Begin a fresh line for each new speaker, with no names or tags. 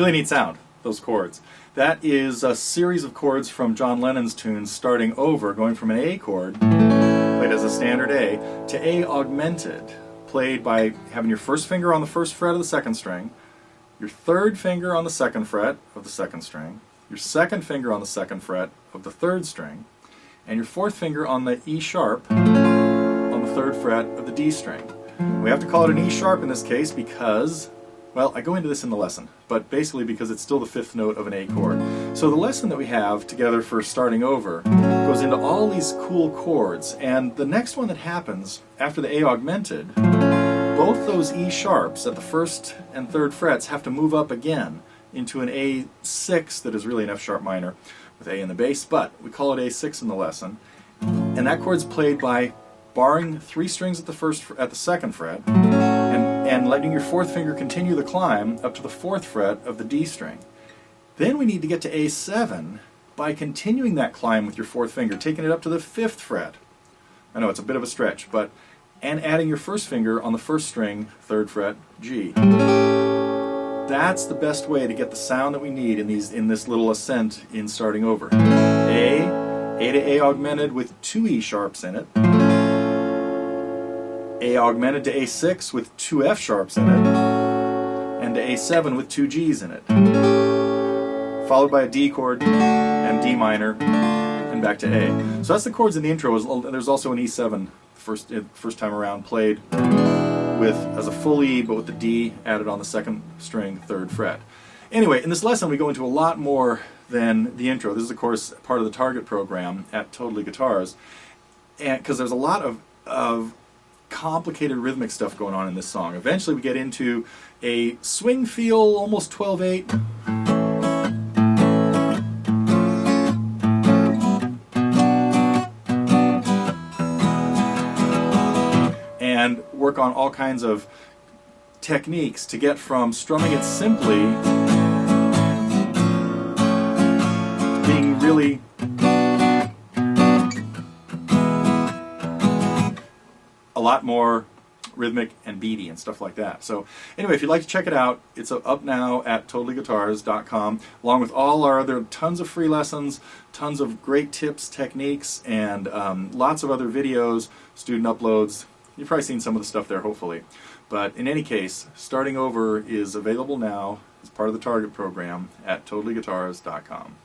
Really neat sound, those chords. That is a series of chords from John Lennon's tunes starting over, going from an A chord, played as a standard A, to A augmented, played by having your first finger on the first fret of the second string, your third finger on the second fret of the second string, your second finger on the second fret of the third string, and your fourth finger on the E sharp on the third fret of the D string. We have to call it an E sharp in this case because, well, I go into this in the lesson, but basically because it's still the fifth note of an A chord. So the lesson that we have together for starting over goes into all these cool chords, and the next one that happens after the A augmented, both those E sharps at the first and third frets have to move up again into an A6 that is really an F sharp minor with A in the bass, but we call it A6 in the lesson, and that chord's played by barring three strings at the second fret, and letting your fourth finger continue the climb up to the fourth fret of the D string. Then we need to get to A7 by continuing that climb with your fourth finger, taking it up to the fifth fret. I know it's a bit of a stretch, and adding your first finger on the first string, third fret, G. That's the best way to get the sound that we need in this little ascent in starting over. A to A augmented with two E sharps in it. A augmented to A6 with two F sharps in it, and to A7 with two Gs in it, followed by a D chord and D minor, and back to A. So that's the chords in the intro. There's also an E7 first time around played as a full E, but with the D added on the second string, third fret. Anyway, in this lesson we go into a lot more than the intro. This is, of course, part of the target program at TotallyGuitars, and because there's a lot of complicated rhythmic stuff going on in this song. Eventually we get into a swing feel, almost 12/8. And work on all kinds of techniques to get from strumming it simply to being really a lot more rhythmic and beaty and stuff like that. So anyway, if you'd like to check it out, it's up now at TotallyGuitars.com, along with all our other tons of free lessons, tons of great tips, techniques, and lots of other videos, student uploads. You've probably seen some of the stuff there, hopefully. But in any case, starting over is available now as part of the target program at TotallyGuitars.com.